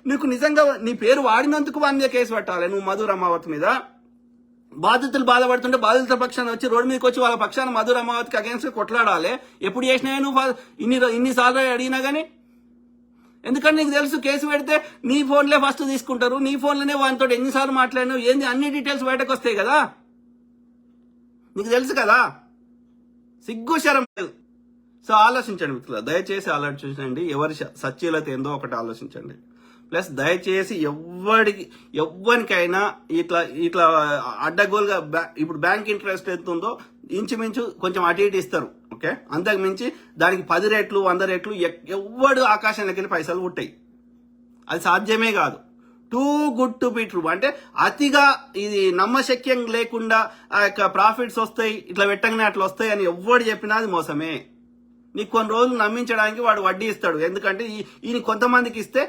నీకు నిజంగా నీ పేరు వాడినందుకు వాడి మీద కేసు పెట్టాలి నువ్వు మధు రమావత్ మీద. బాధితులు బాధపడుతుంటే బాధితుల పక్షాన వచ్చి రోడ్డు మీదకి వచ్చి వాళ్ళ పక్షాన మధు రమావత్కి అగేన్స్ట్ కొట్లాడాలి. ఎప్పుడు చేసినా నువ్వు ఇన్నిసార్లు అడిగినా గానీ, ఎందుకంటే నీకు తెలుసు కేసు పెడితే నీ ఫోన్లే ఫస్ట్ తీసుకుంటారు, నీ ఫోన్లోనే వానితో ఎన్నిసార్లు మాట్లాడినావు ఏంది అన్ని డీటెయిల్స్ బయటకు వస్తాయి కదా, నీకు తెలుసు కదా, సిగ్గు శరం లేదు. సో ఆలోచించండి మిత్రులు, దయచేసి ఆలోచించండి, ఎవరి సత్యలత ఏందో ఒకటి ఆలోచించండి. ప్లస్ దయచేసి ఎవరికైనా ఇట్లా అడ్డగోలుగా ఇప్పుడు బ్యాంక్ ఇంట్రెస్ట్ ఎంత ఉందో ఇంచుమించు కొంచెం అటు ఇటు ఇస్తారు, ఓకే, అంతకు మించి దానికి 10 రెట్లు 100 రెట్లు ఎవ్వడు ఆకాశంలోకి వెళ్ళి పైసలు పుట్టాయి, అది సాధ్యమే కాదు. Too good to be true అంటే అతిగా ఇది నమ్మశక్యం లేకుండా ఆ యొక్క ప్రాఫిట్స్ వస్తాయి ఇట్లా పెట్టగానే అట్లా వస్తాయి అని ఎవ్వడు చెప్పినా అది మోసమే. నీకు కొన్ని రోజులు నమ్మించడానికి వాడు వడ్డీ ఇస్తాడు, ఎందుకంటే ఈయన కొంతమందికి ఇస్తే